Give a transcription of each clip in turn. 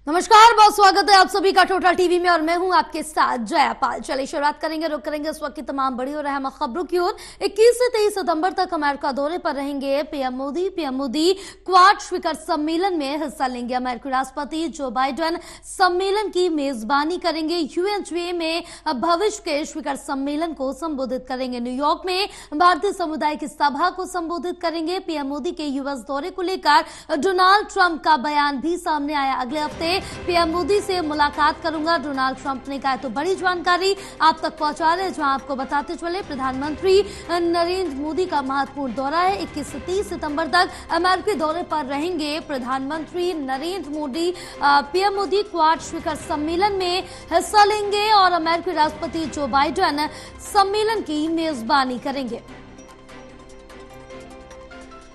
नमस्कार, बहुत स्वागत है आप सभी का टोटल टीवी में और मैं हूं आपके साथ जयापाल। चलिए शुरुआत करेंगे, रुक करेंगे इस वक्त की तमाम बड़ी और अहम खबरों की ओर। 21 से 23 सितंबर तक अमेरिका दौरे पर रहेंगे PM Modi. PM Modi Quad शिखर सम्मेलन में हिस्सा लेंगे। अमेरिकी राष्ट्रपति जो बाइडेन सम्मेलन की मेजबानी करेंगे। यूएनजीए में भविष्य के शिखर सम्मेलन को संबोधित करेंगे। न्यूयॉर्क में भारतीय समुदाय की सभा को संबोधित करेंगे। पीएम मोदी के यूएस दौरे को लेकर डोनाल्ड ट्रंप का बयान भी सामने आया। अगले हफ्ते पीएम मोदी से मुलाकात करूंगा, डोनाल्ड ट्रंप ने कहा। तो बड़ी जानकारी आप तक पहुंचा रहे हैं, जहां आपको बताते चले प्रधानमंत्री नरेंद्र मोदी का महत्वपूर्ण दौरा है। 21 से 30 सितंबर तक अमेरिकी दौरे पर रहेंगे प्रधानमंत्री नरेंद्र मोदी। पीएम मोदी क्वाड शिखर सम्मेलन में हिस्सा लेंगे और अमेरिकी राष्ट्रपति जो बाइडेन सम्मेलन की मेजबानी करेंगे।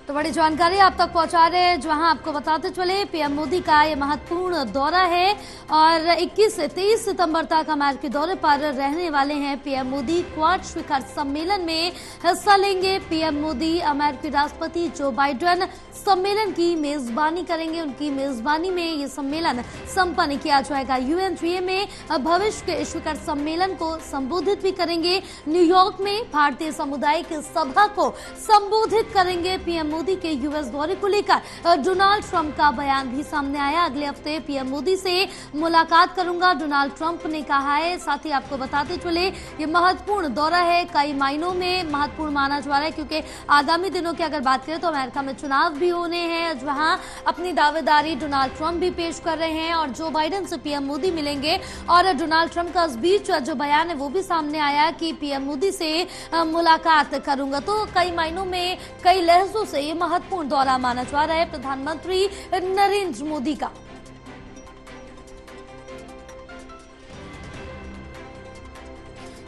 तो बड़ी जानकारी आप तक पहुंचा रहे हैं, जहां आपको बताते चले पीएम मोदी का ये महत्वपूर्ण दौरा है और 21 से 23 सितंबर तक अमेरिकी दौरे पर रहने वाले हैं पीएम मोदी। क्वाड शिखर सम्मेलन में हिस्सा लेंगे पीएम मोदी। अमेरिकी राष्ट्रपति जो बाइडेन सम्मेलन की मेजबानी करेंगे। उनकी मेजबानी में ये सम्मेलन संपन्न किया जाएगा। यूएनजीए में भविष्य के शिखर सम्मेलन को संबोधित भी करेंगे। न्यूयॉर्क में भारतीय समुदाय की सभा को संबोधित करेंगे। पीएम मोदी के यूएस दौरे को लेकर डोनाल्ड ट्रंप का बयान भी सामने आया। अगले हफ्ते पीएम मोदी से मुलाकात करूंगा, डोनाल्ड ट्रंप ने कहा है। साथ ही आपको बताते चले ये महत्वपूर्ण दौरा है, कई मायनों में महत्वपूर्ण माना जा रहा है, क्योंकि आगामी दिनों की अगर बात करें तो अमेरिका में चुनाव भी होने हैं, जहां अपनी दावेदारी डोनाल्ड ट्रंप भी पेश कर रहे हैं और जो बाइडेन से पीएम मोदी मिलेंगे। और डोनाल्ड ट्रंप का इस बीच जो बयान है वो भी सामने आया कि पीएम मोदी से मुलाकात करूंगा। तो कई मायनों में, कई लहजों से ये महत्वपूर्ण दौरा माना जा रहा है प्रधानमंत्री नरेंद्र मोदी का।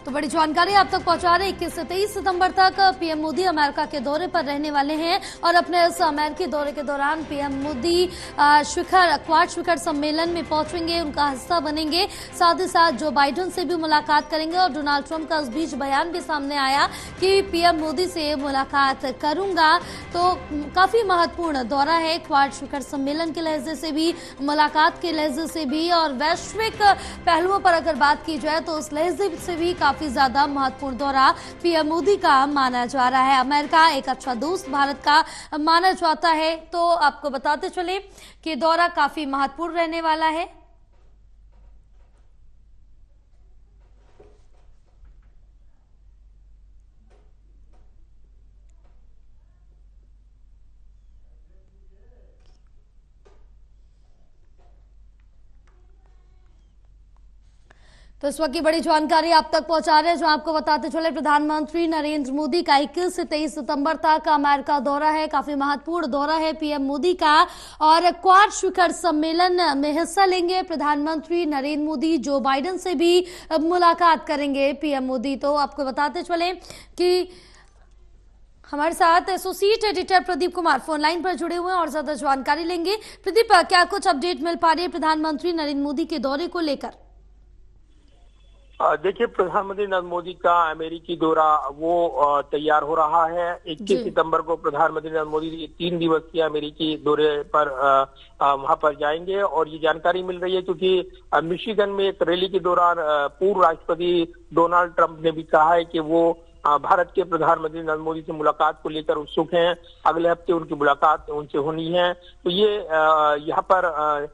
तो बड़ी जानकारी आप तक पहुंचा रहे हैं। 21 से 23 सितंबर तक पीएम मोदी अमेरिका के दौरे पर रहने वाले हैं और अपने इस अमेरिकी दौरे के दौरान पीएम मोदी क्वाड शिखर सम्मेलन में पहुंचेंगे, उनका हिस्सा बनेंगे। साथ ही साथ जो बाइडेन से भी मुलाकात करेंगे और डोनाल्ड ट्रंप का इस बीच बयान भी सामने आया कि पीएम मोदी से मुलाकात करूंगा। तो काफी महत्वपूर्ण दौरा है क्वाड शिखर सम्मेलन के लहजे से भी, मुलाकात के लहजे से भी और वैश्विक पहलुओं पर अगर बात की जाए तो उस लहजे से भी काफी ज्यादा महत्वपूर्ण दौरा पीएम मोदी का माना जा रहा है। अमेरिका एक अच्छा दोस्त भारत का माना जाता है, तो आपको बताते चले कि दौरा काफी महत्वपूर्ण रहने वाला है। तो इस वक्त की बड़ी जानकारी आप तक पहुंचा रहे हैं, जो आपको बताते चले प्रधानमंत्री नरेंद्र मोदी का 21 से 23 सितंबर तक अमेरिका दौरा है। काफी महत्वपूर्ण दौरा है पीएम मोदी का और क्वाड शिखर सम्मेलन में हिस्सा लेंगे प्रधानमंत्री नरेंद्र मोदी। जो बाइडेन से भी मुलाकात करेंगे पीएम मोदी। तो आपको बताते चले कि हमारे साथ associate editor Pradeep Kumar phone line पर जुड़े हुए हैं और ज्यादा जानकारी लेंगे। प्रदीप, क्या कुछ अपडेट मिल पा रही है प्रधानमंत्री नरेंद्र मोदी के दौरे को लेकर? देखिए, प्रधानमंत्री नरेंद्र मोदी का अमेरिकी दौरा वो तैयार हो रहा है। 21 सितंबर को प्रधानमंत्री नरेंद्र मोदी 3 दिवसीय अमेरिकी दौरे पर वहां पर जाएंगे और ये जानकारी मिल रही है क्योंकि मिशिगन में एक रैली के दौरान पूर्व राष्ट्रपति डोनाल्ड ट्रंप ने भी कहा है कि वो भारत के प्रधानमंत्री नरेंद्र मोदी से मुलाकात को लेकर उत्सुक हैं। अगले हफ्ते उनकी मुलाकात उनसे होनी है। तो ये यहाँ पर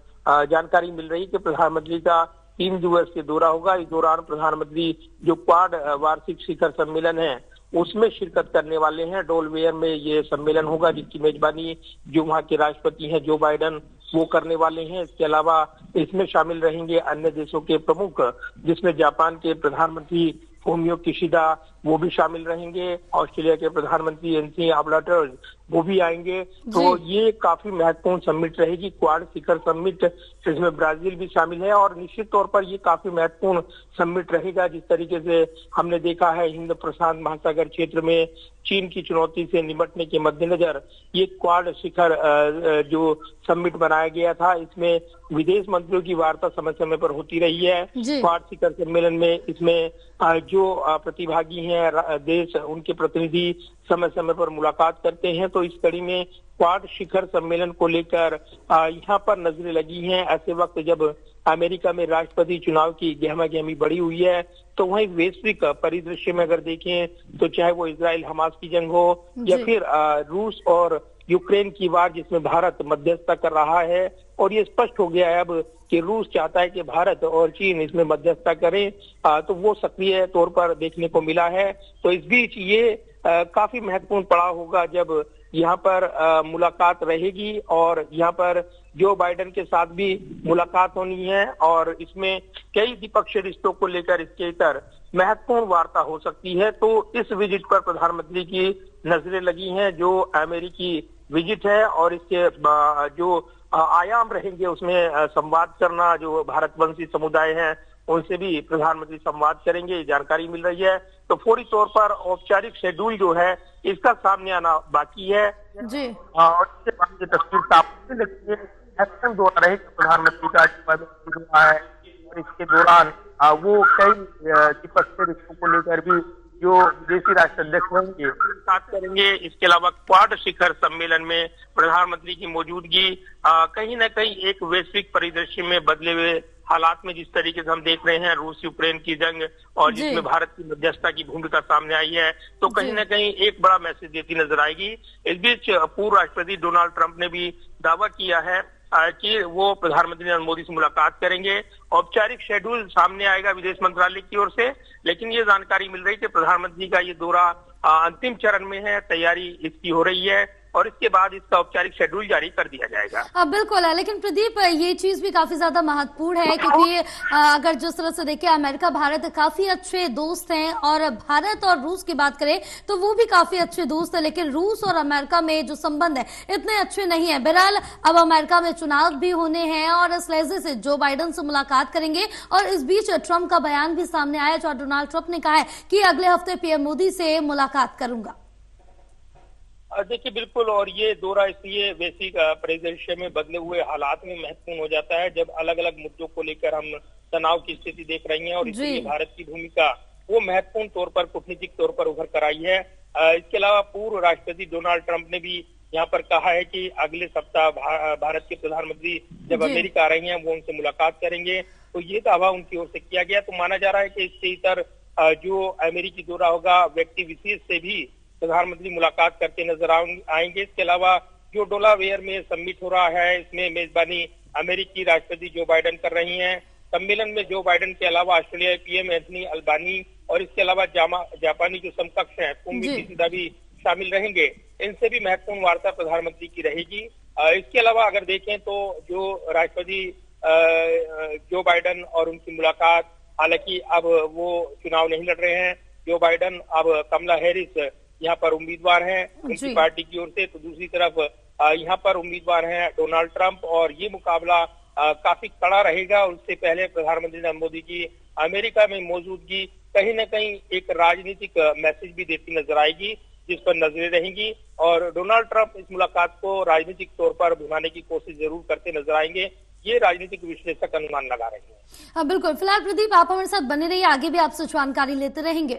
जानकारी मिल रही है कि प्रधानमंत्री का 3 दिवसीय दौरा होगा। इस दौरान प्रधानमंत्री जो क्वाड वार्षिक शिखर सम्मेलन है उसमें शिरकत करने वाले हैं। डेलावेयर में ये सम्मेलन होगा, जिसकी मेजबानी जो वहाँ के राष्ट्रपति हैं जो बाइडेन वो करने वाले हैं। इसके अलावा इसमें शामिल रहेंगे अन्य देशों के प्रमुख, जिसमें जापान के प्रधानमंत्री फूमियो किशिदा वो भी शामिल रहेंगे। ऑस्ट्रेलिया के प्रधानमंत्री एंथनी अल्बर्टस वो भी आएंगे। तो ये काफी महत्वपूर्ण समिट रहेगी, क्वाड शिखर समिट। इसमें ब्राजील भी शामिल है और निश्चित तौर पर ये काफी महत्वपूर्ण समिट रहेगा। जिस तरीके से हमने देखा है हिंद प्रशांत महासागर क्षेत्र में चीन की चुनौती से निपटने के मद्देनजर ये क्वाड शिखर जो समिट बनाया गया था, इसमें विदेश मंत्रियों की वार्ता समय समय पर होती रही है। क्वाड शिखर सम्मेलन में इसमें जो प्रतिभागी हैं हैं, देश उनके प्रतिनिधि समय समय पर मुलाकात करते हैं। तो इस कड़ी में क्वाड शिखर सम्मेलन को लेकर यहाँ पर नजरें लगी हैं। ऐसे वक्त जब अमेरिका में राष्ट्रपति चुनाव की गहमागहमी बढ़ी हुई है, तो वहीं वैश्विक परिदृश्य में अगर देखें तो चाहे वो इजराइल हमास की जंग हो या फिर रूस और यूक्रेन की वार जिसमें भारत मध्यस्थता कर रहा है, और ये स्पष्ट हो गया है अब कि रूस चाहता है कि भारत और चीन इसमें मध्यस्थता करें, तो वो सक्रिय तौर पर देखने को मिला है। तो इस बीच ये काफी महत्वपूर्ण पड़ाव होगा जब यहाँ पर मुलाकात रहेगी, और यहाँ पर जो बाइडेन के साथ भी मुलाकात होनी है, और इसमें कई द्विपक्षीय रिश्तों को लेकर इसके इतर महत्वपूर्ण वार्ता हो सकती है। तो इस विजिट पर प्रधानमंत्री की नजरें लगी हैं, जो अमेरिकी विजिट है, और इसके जो आयाम रहेंगे उसमें संवाद करना, जो भारतवंशी समुदाय हैं उनसे भी प्रधानमंत्री संवाद करेंगे, जानकारी मिल रही है। तो फौरी तौर पर औपचारिक शेड्यूल जो है इसका सामने आना बाकी है जी। और इसके बाद ये तस्वीर साफ लगती है। एक्शन दौरा रहेगा प्रधानमंत्री का है, और इसके दौरान वो कई द्विपक्षीय रिश्तों को लेकर भी जो विदेशी राष्ट्राध्यक्ष होंगे बात करेंगे। इसके अलावा क्वाड शिखर सम्मेलन में प्रधानमंत्री की मौजूदगी कहीं न कहीं एक वैश्विक परिदृश्य में बदले हुए हालात में, जिस तरीके से हम देख रहे हैं रूस यूक्रेन की जंग और जिसमें भारत की मध्यस्थता की भूमिका सामने आई है, तो कहीं न कहीं एक बड़ा मैसेज देती नजर आएगी। इस बीच पूर्व राष्ट्रपति डोनाल्ड ट्रंप ने भी दावा किया है कि वो प्रधानमंत्री नरेंद्र मोदी से मुलाकात करेंगे। औपचारिक शेड्यूल सामने आएगा विदेश मंत्रालय की ओर से, लेकिन ये जानकारी मिल रही है कि प्रधानमंत्री का ये दौरा अंतिम चरण में है, तैयारी इसकी हो रही है, और इसके बाद इसका औपचारिक शेड्यूल जारी कर दिया जाएगा। बिल्कुल है, लेकिन प्रदीप ये चीज भी काफी ज्यादा महत्वपूर्ण है, क्योंकि अगर जिस तरह से देखें अमेरिका भारत काफी अच्छे दोस्त हैं, और भारत और रूस की बात करें तो वो भी काफी अच्छे दोस्त है, लेकिन रूस और अमेरिका में जो संबंध है इतने अच्छे नहीं है। बहरहाल अब अमेरिका में चुनाव भी होने हैं, और इस लहजे से जो बाइडेन से मुलाकात करेंगे, और इस बीच ट्रंप का बयान भी सामने आया, जो डोनाल्ड ट्रंप ने कहा है कि अगले हफ्ते पीएम मोदी से मुलाकात करूंगा। देखिए बिल्कुल, और ये दौरा इसलिए वैश्विक परिदृश्य में बदले हुए हालात में महत्वपूर्ण हो जाता है जब अलग अलग मुद्दों को लेकर हम तनाव की स्थिति देख रही हैं, और इसलिए भारत की भूमिका वो महत्वपूर्ण तौर पर कूटनीतिक तौर पर उभर कर आई है। इसके अलावा पूर्व राष्ट्रपति डोनाल्ड ट्रंप ने भी यहाँ पर कहा है कि अगले सप्ताह भारत के प्रधानमंत्री जब अमेरिका आ रही हैं वो उनसे मुलाकात करेंगे। तो ये दावा उनकी ओर से किया गया। तो माना जा रहा है कि इससे इतर जो अमेरिकी दौरा होगा व्यक्ति विशेष से भी प्रधानमंत्री मुलाकात करके नजर आएंगे। इसके अलावा जो डेलावेयर में समिट हो रहा है, इसमें मेजबानी अमेरिकी राष्ट्रपति जो बाइडेन कर रही हैं। सम्मेलन में जो बाइडेन के अलावा ऑस्ट्रेलियाई पीएम एंथनी अल्बानी और इसके अलावा जापानी जो समकक्ष हैं फुमी किशिदा भी शामिल रहेंगे। इनसे भी महत्वपूर्ण वार्ता प्रधानमंत्री की रहेगी। इसके अलावा अगर देखें तो जो राष्ट्रपति जो बाइडेन और उनकी मुलाकात, हालांकि अब वो चुनाव नहीं लड़ रहे हैं जो बाइडेन, अब कमला हैरिस यहाँ पर उम्मीदवार हैं उनकी पार्टी की ओर से, तो दूसरी तरफ यहाँ पर उम्मीदवार हैं डोनाल्ड ट्रंप, और ये मुकाबला काफी कड़ा रहेगा। उससे पहले प्रधानमंत्री नरेंद्र मोदी की अमेरिका में मौजूदगी कहीं न कहीं एक राजनीतिक मैसेज भी देती नजर आएगी, जिस पर नजरें रहेंगी, और डोनाल्ड ट्रंप इस मुलाकात को राजनीतिक तौर पर भुनाने की कोशिश जरूर करते नजर आएंगे। ये राजनीतिक विश्लेषक अनुमान लगा रहे हैं। हाँ बिल्कुल। फिलहाल प्रदीप आप हमारे साथ बने रहिए, आगे भी आपसे जानकारी लेते रहेंगे।